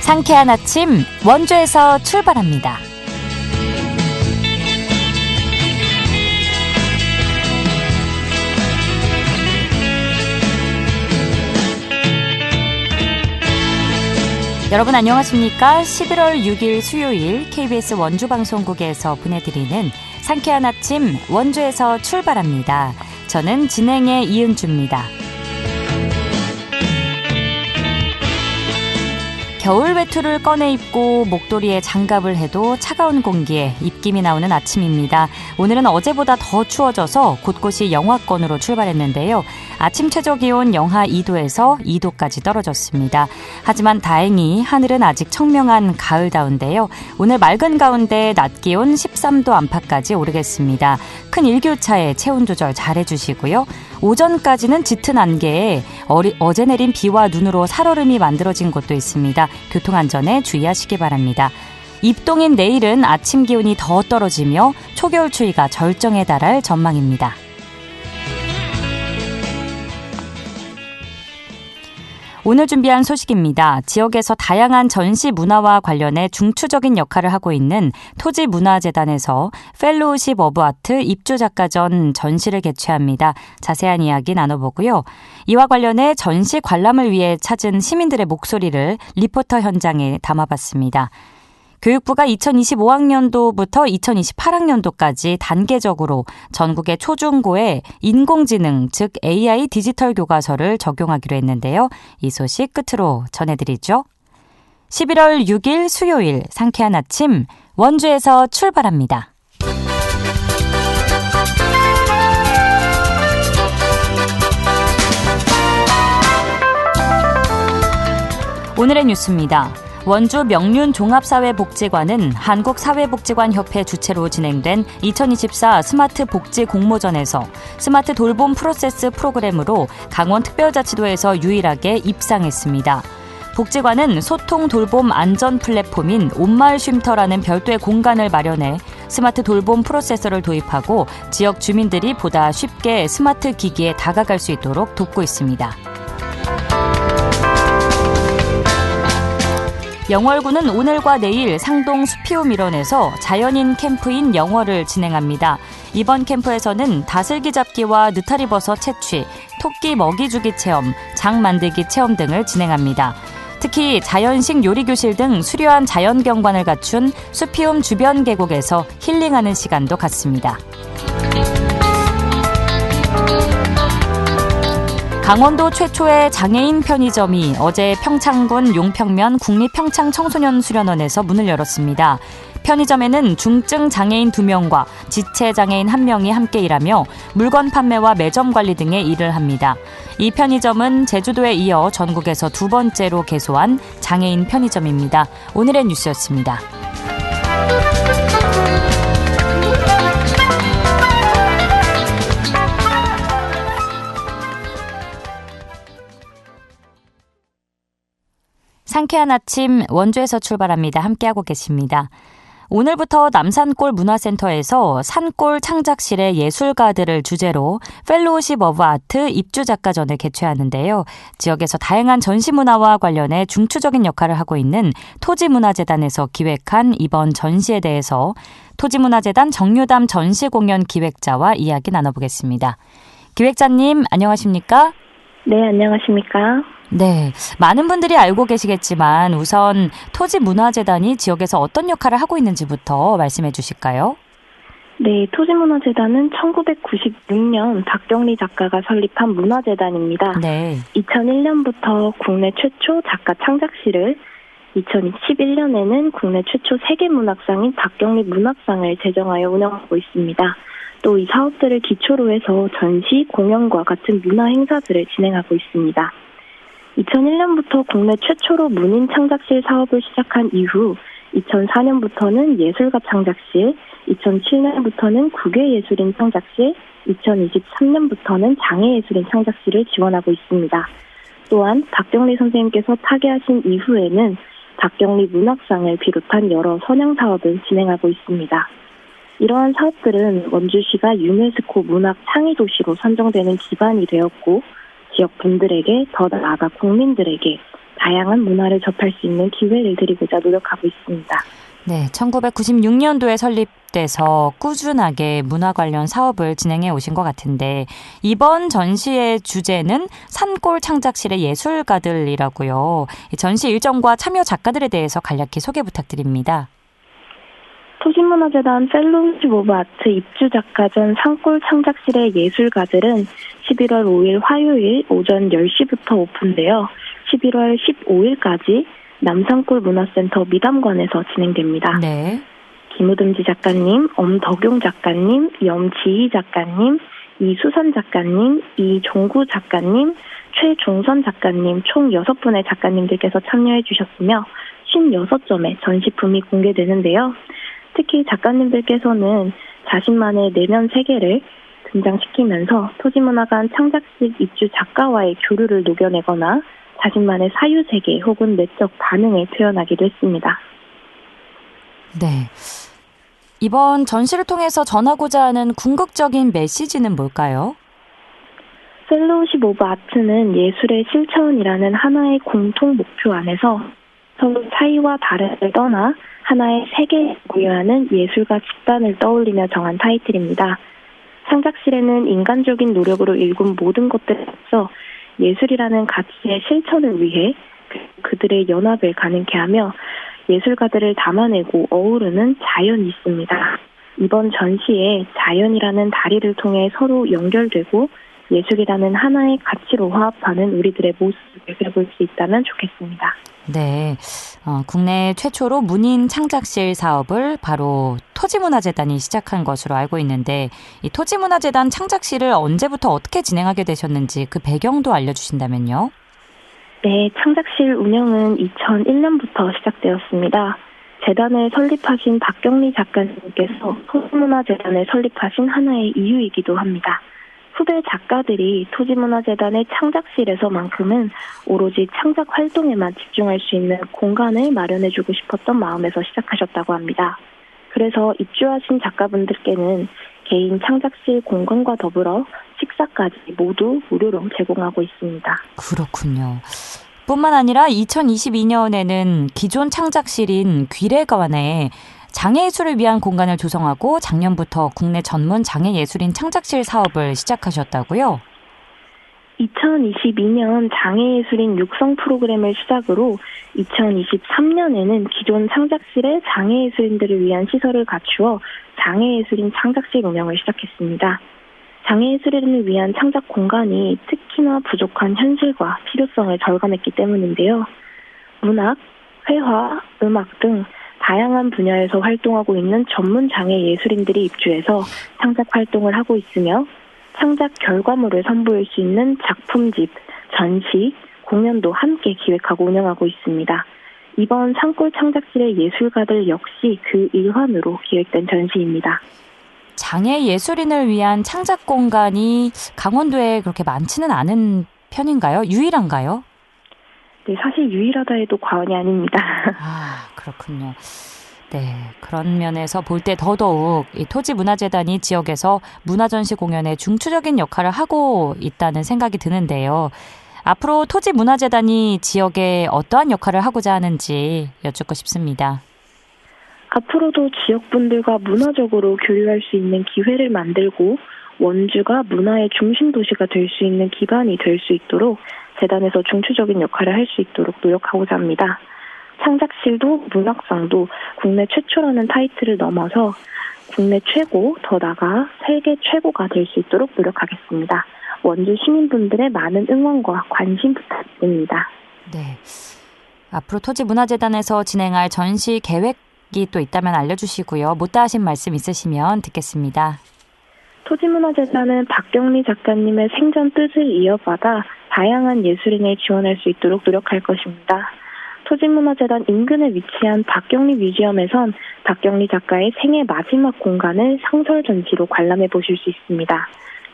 상쾌한 아침 원주에서 출발합니다. 여러분 안녕하십니까? 11월 6일 수요일 KBS 원주방송국에서 보내드리는 상쾌한 아침 원주에서 출발합니다. 저는 진행의 이은주입니다. 겨울 외투를 꺼내 입고 목도리에 장갑을 해도 차가운 공기에 입김이 나오는 아침입니다. 오늘은 어제보다 더 추워져서 곳곳이 영하권으로 출발했는데요. 아침 최저 기온 영하 2도에서 2도까지 떨어졌습니다. 하지만 다행히 하늘은 아직 청명한 가을다운데요. 오늘 맑은 가운데 낮 기온 13도 안팎까지 오르겠습니다. 큰 일교차에 체온 조절 잘 해주시고요. 오전까지는 짙은 안개에 어제 내린 비와 눈으로 살얼음이 만들어진 곳도 있습니다. 교통안전에 주의하시기 바랍니다. 입동인 내일은 아침 기온이 더 떨어지며 초겨울 추위가 절정에 달할 전망입니다. 오늘 준비한 소식입니다. 지역에서 다양한 전시 문화와 관련해 중추적인 역할을 하고 있는 토지문화재단에서 펠로우십 오브 아트 입주작가전 전시를 개최합니다. 자세한 이야기 나눠보고요. 이와 관련해 전시 관람을 위해 찾은 시민들의 목소리를 리포터 현장에 담아봤습니다. 교육부가 2025학년도부터 2028학년도까지 단계적으로 전국의 초중고에 인공지능, 즉 AI 디지털 교과서를 적용하기로 했는데요. 이 소식 끝으로 전해드리죠. 11월 6일 수요일 상쾌한 아침 원주에서 출발합니다. 오늘의 뉴스입니다. 원주 명륜종합사회복지관은 한국사회복지관협회 주최로 진행된 2024 스마트 복지 공모전에서 스마트 돌봄 프로세스 프로그램으로 강원특별자치도에서 유일하게 입상했습니다. 복지관은 소통 돌봄 안전 플랫폼인 온마을 쉼터라는 별도의 공간을 마련해 스마트 돌봄 프로세서를 도입하고 지역 주민들이 보다 쉽게 스마트 기기에 다가갈 수 있도록 돕고 있습니다. 영월구는 오늘과 내일 상동 수피홈 일원에서 자연인 캠프인 영월을 진행합니다. 이번 캠프에서는 다슬기 잡기와 느타리버섯 채취, 토끼 먹이 주기 체험, 장 만들기 체험 등을 진행합니다. 특히 자연식 요리교실 등 수려한 자연경관을 갖춘 수피홈 주변 계곡에서 힐링하는 시간도 갖습니다. 강원도 최초의 장애인 편의점이 어제 평창군 용평면 국립평창청소년수련원에서 문을 열었습니다. 편의점에는 중증 장애인 2명과 지체 장애인 1명이 함께 일하며 물건 판매와 매점 관리 등의 일을 합니다. 이 편의점은 제주도에 이어 전국에서 두 번째로 개소한 장애인 편의점입니다. 오늘의 뉴스였습니다. 상쾌한 아침 원주에서 출발합니다. 함께하고 계십니다. 오늘부터 남산골 문화센터에서 산골 창작실의 예술가들을 주제로 펠로우십 오브 아트 입주작가전을 개최하는데요. 지역에서 다양한 전시문화와 관련해 중추적인 역할을 하고 있는 토지문화재단에서 기획한 이번 전시에 대해서 토지문화재단 정유담 전시공연 기획자와 이야기 나눠보겠습니다. 기획자님 안녕하십니까? 네, 안녕하십니까? 네, 많은 분들이 알고 계시겠지만 우선 토지문화재단이 지역에서 어떤 역할을 하고 있는지부터 말씀해 주실까요? 네, 토지문화재단은 1996년 박경리 작가가 설립한 문화재단입니다. 네. 2001년부터 국내 최초 작가 창작실을, 2011년에는 국내 최초 세계문학상인 박경리 문학상을 제정하여 운영하고 있습니다. 또 이 사업들을 기초로 해서 전시, 공연과 같은 문화 행사들을 진행하고 있습니다. 2001년부터 국내 최초로 문인 창작실 사업을 시작한 이후 2004년부터는 예술가 창작실, 2007년부터는 국외예술인 창작실, 2023년부터는 장애예술인 창작실을 지원하고 있습니다. 또한 박경리 선생님께서 타계하신 이후에는 박경리 문학상을 비롯한 여러 선양 사업을 진행하고 있습니다. 이러한 사업들은 원주시가 유네스코 문학 창의 도시로 선정되는 기반이 되었고 지역 분들에게 더 나아가 국민들에게 다양한 문화를 접할 수 있는 기회를 드리고자 노력하고 있습니다. 네, 1996년도에 설립돼서 꾸준하게 문화 관련 사업을 진행해 오신 것 같은데 이번 전시의 주제는 산골 창작실의 예술가들이라고요. 전시 일정과 참여 작가들에 대해서 간략히 소개 부탁드립니다. 토지문화재단 펠로우십 오브 아트 입주작가전 산골 창작실의 예술가들은 11월 5일 화요일 오전 10시부터 오픈되어 11월 15일까지 남산골 문화센터 미담관에서 진행됩니다. 네. 김우듬지 작가님, 엄덕용 작가님, 염지희 작가님, 이수선 작가님, 이종구 작가님, 최종선 작가님 총 6분의 작가님들께서 참여해 주셨으며 56점의 전시품이 공개되는데요. 특히 작가님들께서는 자신만의 내면 세계를 등장시키면서 토지문화관 창작실 입주 작가와의 교류를 녹여내거나 자신만의 사유세계 혹은 내적 반응을 표현하기도 했습니다. 네. 이번 전시를 통해서 전하고자 하는 궁극적인 메시지는 뭘까요? 펠로우십 오브 아트는 예술의 실천이라는 하나의 공통 목표 안에서 서로 차이와 다름을 떠나 하나의 세계에 모여하는 예술가 집단을 떠올리며 정한 타이틀입니다. 창작실에는 인간적인 노력으로 일군 모든 것들에 앞서 예술이라는 가치의 실천을 위해 그들의 연합을 가능케 하며 예술가들을 담아내고 어우르는 자연이 있습니다. 이번 전시에 자연이라는 다리를 통해 서로 연결되고 예술이라는 하나의 가치로 화합하는 우리들의 모습을 그려볼 수 있다면 좋겠습니다. 네, 국내 최초로 문인 창작실 사업을 바로 토지문화재단이 시작한 것으로 알고 있는데 이 토지문화재단 창작실을 언제부터 어떻게 진행하게 되셨는지 그 배경도 알려주신다면요. 네, 창작실 운영은 2001년부터 시작되었습니다. 재단을 설립하신 박경리 작가님께서 토지문화재단을 설립하신 하나의 이유이기도 합니다. 후배 작가들이 토지문화재단의 창작실에서만큼은 오로지 창작 활동에만 집중할 수 있는 공간을 마련해주고 싶었던 마음에서 시작하셨다고 합니다. 그래서 입주하신 작가분들께는 개인 창작실 공간과 더불어 식사까지 모두 무료로 제공하고 있습니다. 그렇군요. 뿐만 아니라 2022년에는 기존 창작실인 귀래관에 장애예술을 위한 공간을 조성하고 작년부터 국내 전문 장애예술인 창작실 사업을 시작하셨다고요? 2022년 장애예술인 육성 프로그램을 시작으로 2023년에는 기존 창작실에 장애예술인들을 위한 시설을 갖추어 장애예술인 창작실 운영을 시작했습니다. 장애예술인을 위한 창작 공간이 특히나 부족한 현실과 필요성을 절감했기 때문인데요. 문학, 회화, 음악 등 다양한 분야에서 활동하고 있는 전문 장애 예술인들이 입주해서 창작 활동을 하고 있으며 창작 결과물을 선보일 수 있는 작품집, 전시, 공연도 함께 기획하고 운영하고 있습니다. 이번 산골 창작실의 예술가들 역시 그 일환으로 기획된 전시입니다. 장애 예술인을 위한 창작 공간이 강원도에 그렇게 많지는 않은 편인가요? 유일한가요? 네, 사실 유일하다 해도 과언이 아닙니다. 아, 그렇군요. 네, 그런 면에서 볼 때 더더욱 이 토지문화재단이 지역에서 문화전시 공연에 중추적인 역할을 하고 있다는 생각이 드는데요. 앞으로 토지문화재단이 지역에 어떠한 역할을 하고자 하는지 여쭙고 싶습니다. 앞으로도 지역분들과 문화적으로 교류할 수 있는 기회를 만들고 원주가 문화의 중심 도시가 될 수 있는 기반이 될 수 있도록 재단에서 중추적인 역할을 할 수 있도록 노력하고자 합니다. 창작실도 문학상도 국내 최초라는 타이틀을 넘어서 국내 최고, 더 나아가 세계 최고가 될 수 있도록 노력하겠습니다. 원주 시민분들의 많은 응원과 관심 부탁드립니다. 네, 앞으로 토지문화재단에서 진행할 전시 계획이 또 있다면 알려주시고요. 못다 하신 말씀 있으시면 듣겠습니다. 토지문화재단은 박경리 작가님의 생전 뜻을 이어받아 다양한 예술인을 지원할 수 있도록 노력할 것입니다. 토지문화재단 인근에 위치한 박경리 뮤지엄에선 박경리 작가의 생애 마지막 공간을 상설 전시로 관람해 보실 수 있습니다.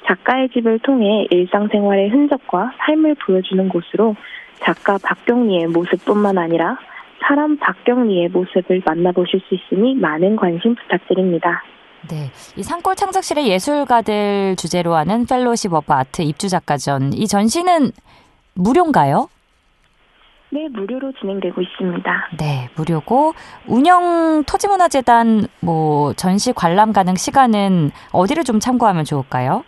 작가의 집을 통해 일상생활의 흔적과 삶을 보여주는 곳으로 작가 박경리의 모습뿐만 아니라 사람 박경리의 모습을 만나보실 수 있으니 많은 관심 부탁드립니다. 네, 이 산골 창작실의 예술가들 주제로 하는 펠로우십 오브 아트 입주작가전, 이 전시는 무료인가요? 네, 무료로 진행되고 있습니다. 네, 무료고 운영 토지문화재단 전시 관람 가능 시간은 어디를 좀 참고하면 좋을까요?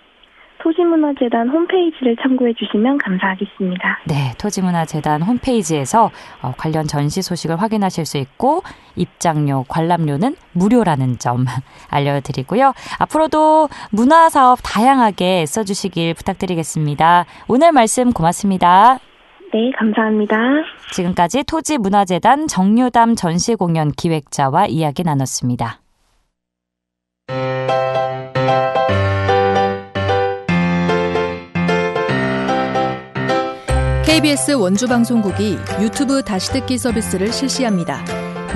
토지문화재단 홈페이지를 참고해 주시면 감사하겠습니다. 네, 토지문화재단 홈페이지에서 관련 전시 소식을 확인하실 수 있고 입장료, 관람료는 무료라는 점 알려드리고요. 앞으로도 문화사업 다양하게 써주시길 부탁드리겠습니다. 오늘 말씀 고맙습니다. 네, 감사합니다. 지금까지 토지문화재단 정유담 전시공연 기획자와 이야기 나눴습니다. KBS 원주방송국이 유튜브 다시 듣기 서비스를 실시합니다.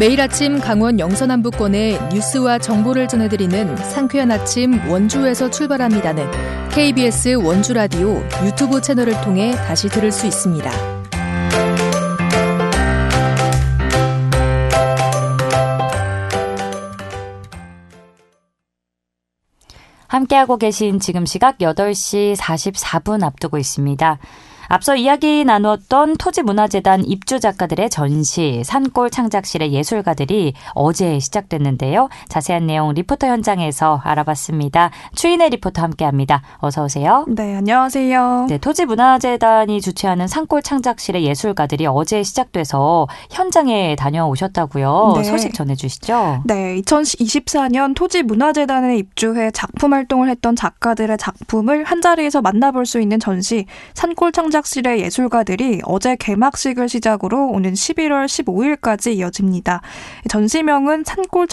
매일 아침 강원 영서남부권의 뉴스와 정보를 전해드리는 상쾌한 아침 원주에서 출발합니다는 KBS 원주라디오 유튜브 채널을 통해 다시 들을 수 있습니다. 함께하고 계신 지금 시각 8시 44분 앞두고 있습니다. 앞서 이야기 나누었던 토지문화재단 입주작가들의 전시 산골 창작실의 예술가들이 어제 시작됐는데요. 자세한 내용 리포터 현장에서 알아봤습니다. 추인혜 리포터 함께합니다. 어서 오세요. 네, 안녕하세요. 네, 토지문화재단이 주최하는 산골 창작실의 예술가들이 어제 시작돼서 현장에 다녀오셨다고요. 네. 소식 전해주시죠. 네, 2024년 토지문화재단에 입주해 작품 활동을 했던 작가들의 작품을 한자리에서 만나볼 수 있는 전시 산골 창작실의 예술가들이 어제 개막식을 시작으로 오는 11월 15일까지 이어집니다. 전시명은 산골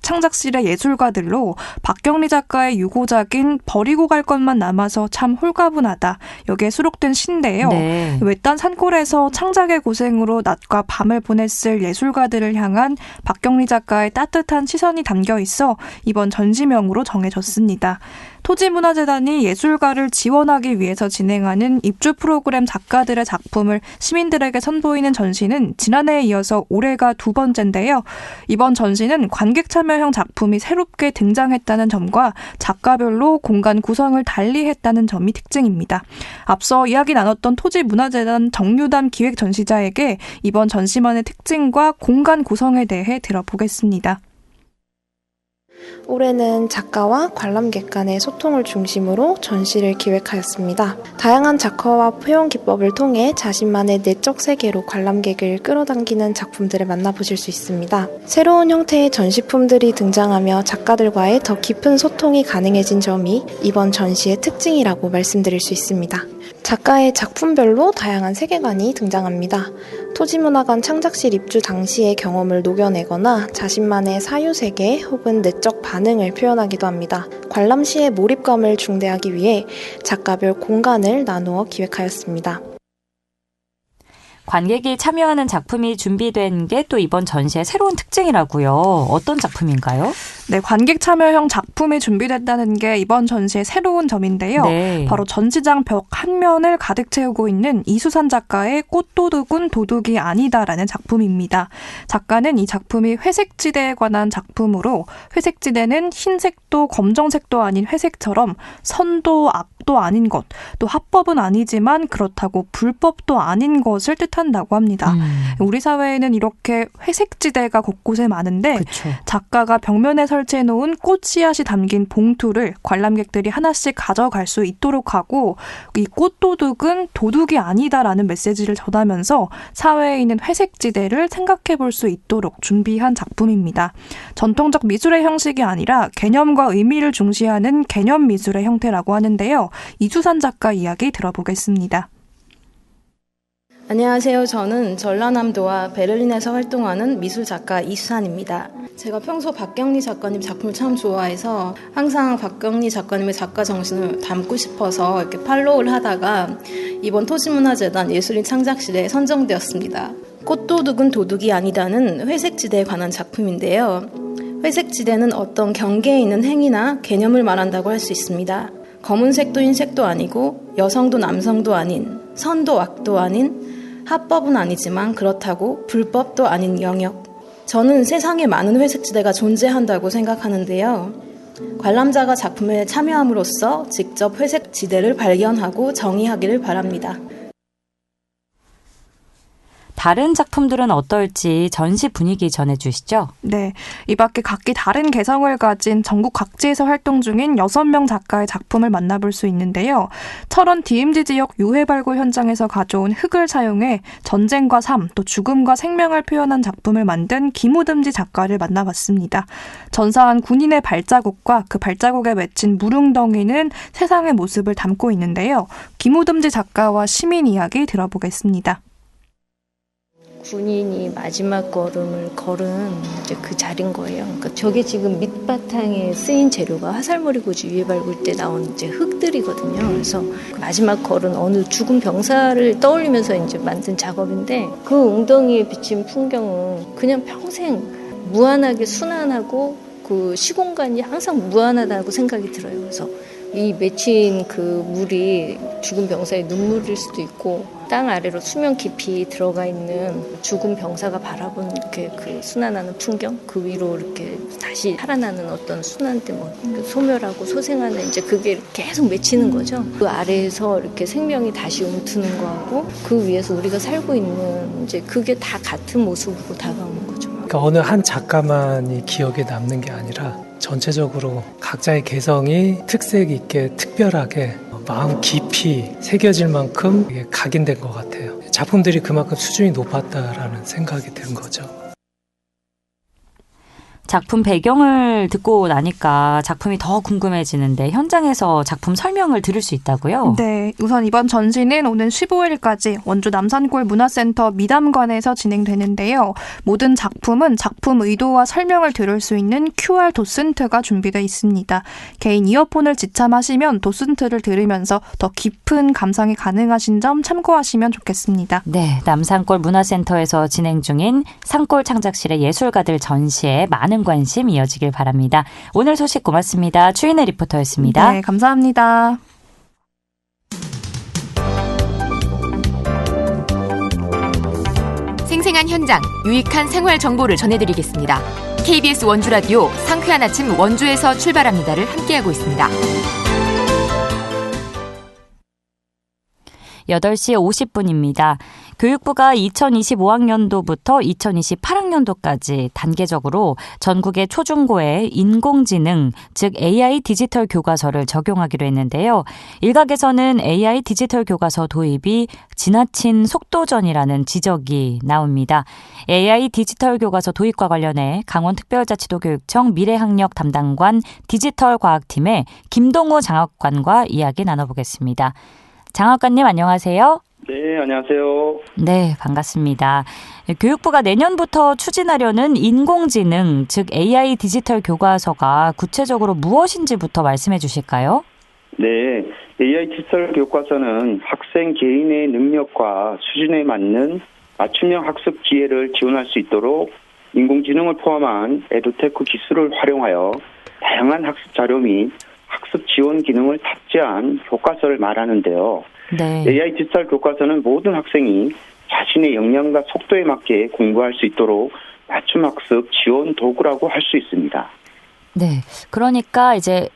창작실의 예술가들로 박경리 작가의 유고작인 버리고 갈 것만 남아서 참 홀가분하다. 여기에 수록된 시인데요. 네. 외딴 산골에서 창작의 고생으로 낮과 밤을 보냈을 예술가들을 향한 박경리 작가의 따뜻한 시선이 담겨 있어 이번 전시명으로 정해졌습니다. 토지문화재단이 예술가를 지원하기 위해서 진행하는 입주 프로그램 작가들의 작품을 시민들에게 선보이는 전시는 지난해에 이어서 올해가 두 번째인데요. 이번 전시는 관객 참여형 작품이 새롭게 등장했다는 점과 작가별로 공간 구성을 달리했다는 점이 특징입니다. 앞서 이야기 나눴던 토지문화재단 정유담 기획전시자에게 이번 전시만의 특징과 공간 구성에 대해 들어보겠습니다. 올해는 작가와 관람객 간의 소통을 중심으로 전시를 기획하였습니다. 다양한 작화와 표현 기법을 통해 자신만의 내적 세계로 관람객을 끌어당기는 작품들을 만나보실 수 있습니다. 새로운 형태의 전시품들이 등장하며 작가들과의 더 깊은 소통이 가능해진 점이 이번 전시의 특징이라고 말씀드릴 수 있습니다. 작가의 작품별로 다양한 세계관이 등장합니다. 토지문화관 창작실 입주 당시의 경험을 녹여내거나 자신만의 사유세계 혹은 내적 반응을 표현하기도 합니다. 관람 시의 몰입감을 중대하기 위해 작가별 공간을 나누어 기획하였습니다. 관객이 참여하는 작품이 준비된 게 또 이번 전시의 새로운 특징이라고요. 어떤 작품인가요? 네, 관객 참여형 작품이 준비됐다는 게 이번 전시의 새로운 점인데요. 네. 바로 전시장 벽 한 면을 가득 채우고 있는 이수산 작가의 꽃도둑은 도둑이 아니다라는 작품입니다. 작가는 이 작품이 회색지대에 관한 작품으로 회색지대는 흰색도 검정색도 아닌 회색처럼 선도 악도 아닌 것, 또 합법은 아니지만 그렇다고 불법도 아닌 것을 뜻한다고 합니다. 우리 사회에는 이렇게 회색지대가 곳곳에 많은데 그쵸. 작가가 벽면에 설치해놓은 꽃 씨앗이 담긴 봉투를 관람객들이 하나씩 가져갈 수 있도록 하고 이 꽃도둑은 도둑이 아니다라는 메시지를 전하면서 사회에 있는 회색지대를 생각해 볼 수 있도록 준비한 작품입니다. 전통적 미술의 형식이 아니라 개념과 의미를 중시하는 개념 미술의 형태라고 하는데요. 이수산 작가 이야기 들어보겠습니다. 안녕하세요. 저는 전라남도와 베를린에서 활동하는 미술작가 이수산입니다. 제가 평소 박경리 작가님 작품을 참 좋아해서 항상 박경리 작가님의 작가 정신을 담고 싶어서 이렇게 팔로우를 하다가 이번 토지문화재단 예술인 창작실에 선정되었습니다. 꽃도둑은 도둑이 아니다는 회색지대에 관한 작품인데요. 회색지대는 어떤 경계에 있는 행위나 개념을 말한다고 할 수 있습니다. 검은색도 흰색도 아니고 여성도 남성도 아닌 선도 악도 아닌 합법은 아니지만 그렇다고 불법도 아닌 영역. 저는 세상에 많은 회색지대가 존재한다고 생각하는데요. 관람자가 작품에 참여함으로써 직접 회색지대를 발견하고 정의하기를 바랍니다. 다른 작품들은 어떨지 전시 분위기 전해주시죠. 네, 이 밖에 각기 다른 개성을 가진 전국 각지에서 활동 중인 6명 작가의 작품을 만나볼 수 있는데요. 철원 DMZ 지역 유해 발굴 현장에서 가져온 흙을 사용해 전쟁과 삶, 또 죽음과 생명을 표현한 작품을 만든 김우듬지 작가를 만나봤습니다. 전사한 군인의 발자국과 그 발자국에 맺힌 무릉덩이는 세상의 모습을 담고 있는데요. 김우듬지 작가와 시민 이야기 들어보겠습니다. 군인이 마지막 걸음을 걸은 이제 그 자리인 거예요. 그러니까 저게 지금 밑바탕에 쓰인 재료가 화살머리고지 유해 발굴 때 나온 이제 흙들이거든요. 그래서 그 마지막 걸은 어느 죽은 병사를 떠올리면서 이제 만든 작업인데 그 웅덩이에 비친 풍경은 그냥 평생 무한하게 순환하고 그 시공간이 항상 무한하다고 생각이 들어요. 그래서 이 맺힌 그 물이 죽은 병사의 눈물일 수도 있고 땅 아래로 수면 깊이 들어가 있는 죽은 병사가 바라본 이렇게 그 순환하는 풍경 그 위로 이렇게 다시 살아나는 어떤 순환 때문에 소멸하고 소생하는 이제 그게 계속 맺히는 거죠. 그 아래에서 이렇게 생명이 다시 움트는 거하고 그 위에서 우리가 살고 있는 이제 그게 다 같은 모습으로 다가오는 거죠. 그러니까 어느 한 작가만이 기억에 남는 게 아니라 전체적으로 각자의 개성이 특색 있게 특별하게 마음 깊이 새겨질 만큼 각인된 것 같아요. 작품들이 그만큼 수준이 높았다라는 생각이 든 거죠. 작품 배경을 듣고 나니까 작품이 더 궁금해지는데 현장에서 작품 설명을 들을 수 있다고요? 네, 우선 이번 전시는 오는 15일까지 원주 남산골 문화센터 미담관에서 진행되는데요. 모든 작품은 작품 의도와 설명을 들을 수 있는 QR 도슨트가 준비되어 있습니다. 개인 이어폰을 지참하시면 도슨트를 들으면서 더 깊은 감상이 가능하신 점 참고하시면 좋겠습니다. 네, 남산골 문화센터에서 진행 중인 산골 창작실의 예술가들 전시에 많은 관심 이어지길 바랍니다. 오늘 소식 고맙습니다. 추인혜 리포터였습니다. 네, 감사합니다. 생생한 현장, 유익한 생활 정보를 전해드리겠습니다. KBS 원주라디오 상쾌한 아침 원주에서 출발합니다를 함께하고 있습니다. 8시 50분입니다. 교육부가 2025학년도부터 2028학년도까지 단계적으로 전국의 초중고에 인공지능, 즉 AI 디지털 교과서를 적용하기로 했는데요. 일각에서는 AI 디지털 교과서 도입이 지나친 속도전이라는 지적이 나옵니다. AI 디지털 교과서 도입과 관련해 강원특별자치도 교육청 미래학력 담당관 디지털과학팀의 김동우 장학관과 이야기 나눠보겠습니다. 장학관님 안녕하세요. 네, 안녕하세요. 네, 반갑습니다. 교육부가 내년부터 추진하려는 인공지능, 즉 AI 디지털 교과서가 구체적으로 무엇인지부터 말씀해 주실까요? 네, AI 디지털 교과서는 학생 개인의 능력과 수준에 맞는 맞춤형 학습 기회를 지원할 수 있도록 인공지능을 포함한 에듀테크 기술을 활용하여 다양한 학습 자료 및 학습 지원 기능을 탑재한 교과서를 말하는데요. 네. AI 디지털 교과서는 모든 학생이 자신의 역량과 속도에 맞게 공부할 수 있도록 맞춤 학습 지원 도구라고 할 수 있습니다. 네. 그러니까 이제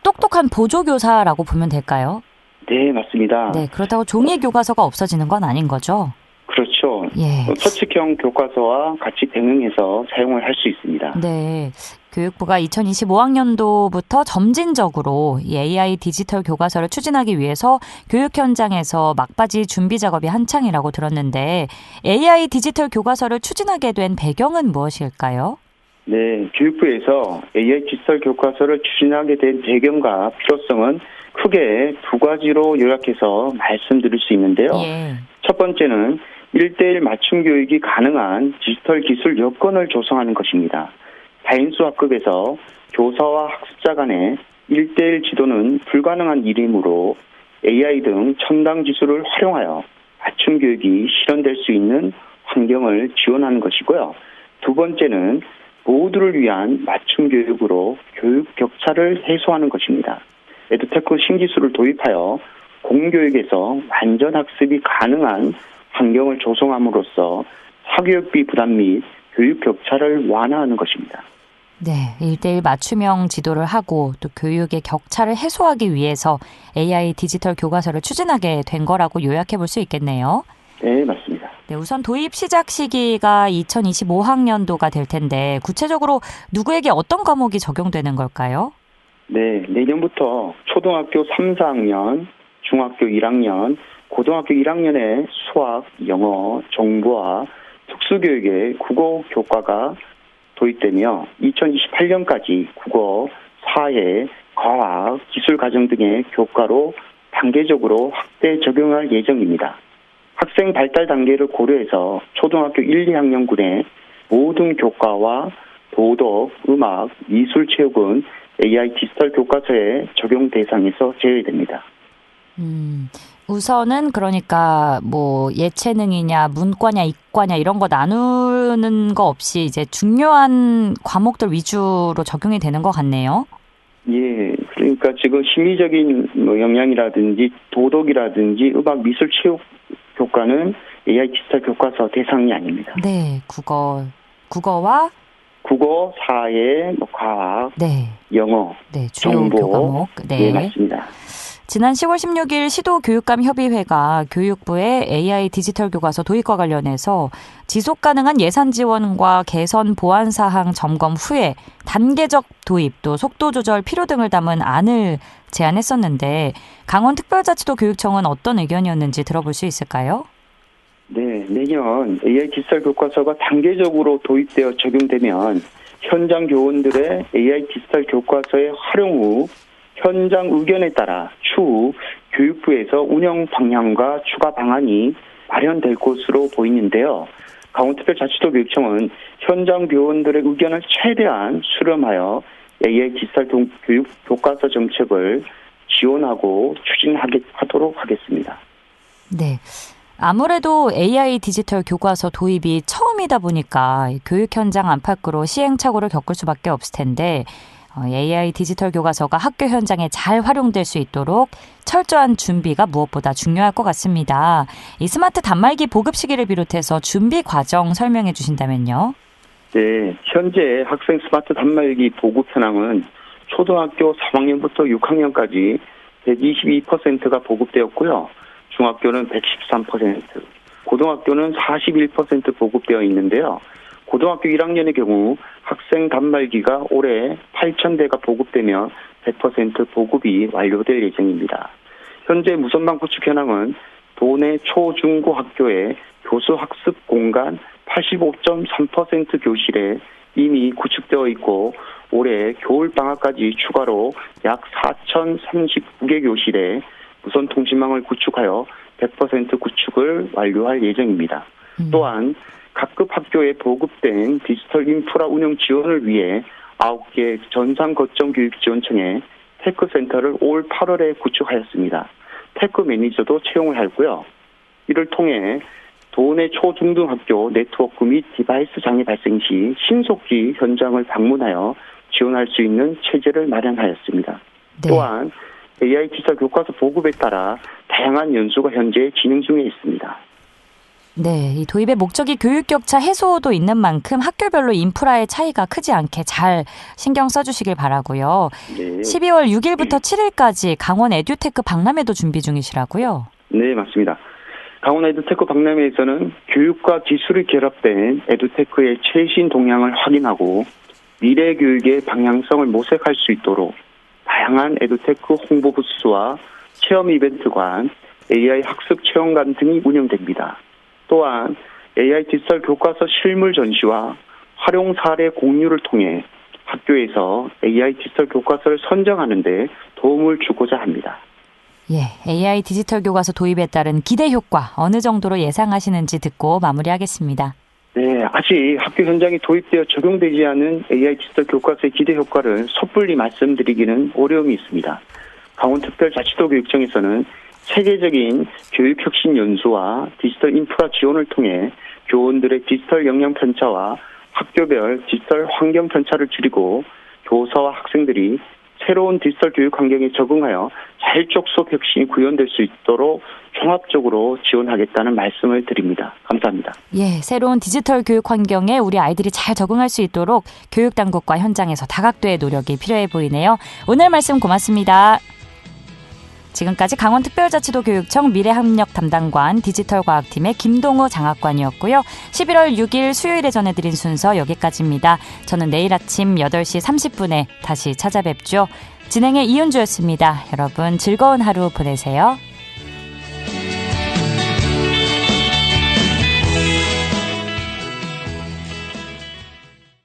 똑똑한 보조교사라고 보면 될까요? 네, 맞습니다. 네. 그렇다고 종이 교과서가 없어지는 건 아닌 거죠? 그렇죠. 예. 서측형 교과서와 같이 병행해서 사용을 할 수 있습니다. 네. 교육부가 2025학년도부터 점진적으로 이 AI 디지털 교과서를 추진하기 위해서 교육 현장에서 막바지 준비 작업이 한창이라고 들었는데 AI 디지털 교과서를 추진하게 된 배경은 무엇일까요? 네, 교육부에서 AI 디지털 교과서를 추진하게 된 배경과 필요성은 크게 두 가지로 요약해서 말씀드릴 수 있는데요. 예. 첫 번째는 1:1 맞춤 교육이 가능한 디지털 기술 여건을 조성하는 것입니다. 다인수 학급에서 교사와 학습자 간의 1:1 지도는 불가능한 일이므로 AI 등 첨단 기술을 활용하여 맞춤 교육이 실현될 수 있는 환경을 지원하는 것이고요. 두 번째는 모두를 위한 맞춤 교육으로 교육 격차를 해소하는 것입니다. 에듀테크 신기술을 도입하여 공교육에서 완전 학습이 가능한 환경을 조성함으로써 사교육비 부담 및 교육 격차를 완화하는 것입니다. 네, 1:1 맞춤형 지도를 하고 또 교육의 격차를 해소하기 위해서 AI 디지털 교과서를 추진하게 된 거라고 요약해 볼 수 있겠네요. 네, 맞습니다. 네, 우선 도입 시작 시기가 2025학년도가 될 텐데 구체적으로 누구에게 어떤 과목이 적용되는 걸까요? 네, 내년부터 초등학교 3, 4학년, 중학교 1학년, 고등학교 1학년의 수학, 영어, 정보와 특수교육의 국어 교과가 도입되며 2028년까지 국어, 사회, 과학, 기술 과정 등의 교과로 단계적으로 확대 적용할 예정입니다. 학생 발달 단계를 고려해서 초등학교 1, 2학년군의 모든 교과와 도덕, 음악, 미술, 체육은 AI 디지털 교과서의 적용 대상에서 제외됩니다. 우선은 그러니까 뭐 예체능이냐 문과냐 이과냐 이런 거 나누는 거 없이 이제 중요한 과목들 위주로 적용이 되는 것 같네요. 예, 그러니까 지금 심리적인 역량이라든지 도덕이라든지 음악, 미술, 체육 교과는 AI 디지털 교과서 대상이 아닙니다. 네, 국어와 국어, 사회, 과학, 네, 영어, 네, 주요 정보, 교과목. 네, 맞습니다. 지난 10월 16일 시도교육감협의회가 교육부의 AI 디지털 교과서 도입과 관련해서 지속 가능한 예산 지원과 개선 보완 사항 점검 후에 단계적 도입 또 속도 조절 필요 등을 담은 안을 제안했었는데 강원특별자치도 교육청은 어떤 의견이었는지 들어볼 수 있을까요? 네, 내년 AI 디지털 교과서가 단계적으로 도입되어 적용되면 현장 교원들의 AI 디지털 교과서의 활용 후 현장 의견에 따라 추후 교육부에서 운영 방향과 추가 방안이 마련될 것으로 보이는데요. 강원특별자치도 교육청은 현장 교원들의 의견을 최대한 수렴하여 AI 디지털 교육 교과서 정책을 지원하고 추진하도록 하겠습니다. 네. 아무래도 AI 디지털 교과서 도입이 처음이다 보니까 교육 현장 안팎으로 시행착오를 겪을 수밖에 없을 텐데 AI 디지털 교과서가 학교 현장에 잘 활용될 수 있도록 철저한 준비가 무엇보다 중요할 것 같습니다. 이 스마트 단말기 보급 시기를 비롯해서 준비 과정 설명해 주신다면요. 네, 현재 학생 스마트 단말기 보급 현황은 초등학교 3학년부터 6학년까지 122%가 보급되었고요. 중학교는 113%, 고등학교는 41% 보급되어 있는데요. 고등학교 1학년의 경우 학생 단말기가 올해 8,000대가 보급되며 100% 보급이 완료될 예정입니다. 현재 무선방 구축 현황은 도내 초, 중, 고 학교의 교수 학습 공간 85.3% 교실에 이미 구축되어 있고 올해 겨울방학까지 추가로 약 4,039개 교실에 무선통신망을 구축하여 100% 구축을 완료할 예정입니다. 또한 각급 학교에 보급된 디지털 인프라 운영 지원을 위해 9개 전산거점교육지원청에 테크센터를 올 8월에 구축하였습니다. 테크 매니저도 채용을 하였고요. 이를 통해 도내 초중등학교 네트워크 및 디바이스 장애 발생 시 신속히 현장을 방문하여 지원할 수 있는 체제를 마련하였습니다. 네. 또한 AI 디지털 교과서 보급에 따라 다양한 연수가 현재 진행 중에 있습니다. 네, 이 도입의 목적이 교육 격차 해소도 있는 만큼 학교별로 인프라의 차이가 크지 않게 잘 신경 써주시길 바라고요. 네. 12월 6일부터 7일까지 강원 에듀테크 박람회도 준비 중이시라고요? 네, 맞습니다. 강원 에듀테크 박람회에서는 교육과 기술이 결합된 에듀테크의 최신 동향을 확인하고 미래 교육의 방향성을 모색할 수 있도록 다양한 에듀테크 홍보 부스와 체험 이벤트관, AI 학습 체험관 등이 운영됩니다. 또한 AI 디지털 교과서 실물 전시와 활용 사례 공유를 통해 학교에서 AI 디지털 교과서를 선정하는 데 도움을 주고자 합니다. 예, AI 디지털 교과서 도입에 따른 기대 효과 어느 정도로 예상하시는지 듣고 마무리하겠습니다. 네, 아직 학교 현장에 도입되어 적용되지 않은 AI 디지털 교과서의 기대 효과를 섣불리 말씀드리기는 어려움이 있습니다. 강원특별자치도 교육청에서는 체계적인 교육혁신 연수와 디지털 인프라 지원을 통해 교원들의 디지털 역량 편차와 학교별 디지털 환경 편차를 줄이고 교사와 학생들이 새로운 디지털 교육 환경에 적응하여 자율적 수업 혁신이 구현될 수 있도록 종합적으로 지원하겠다는 말씀을 드립니다. 감사합니다. 예, 새로운 디지털 교육 환경에 우리 아이들이 잘 적응할 수 있도록 교육당국과 현장에서 다각도의 노력이 필요해 보이네요. 오늘 말씀 고맙습니다. 지금까지 강원특별자치도 교육청 미래학력 담당관 디지털과학팀의 김동우 장학관이었고요. 11월 6일 수요일에 전해드린 순서 여기까지입니다. 저는 내일 아침 8시 30분에 다시 찾아뵙죠. 진행의 이은주였습니다. 여러분 즐거운 하루 보내세요.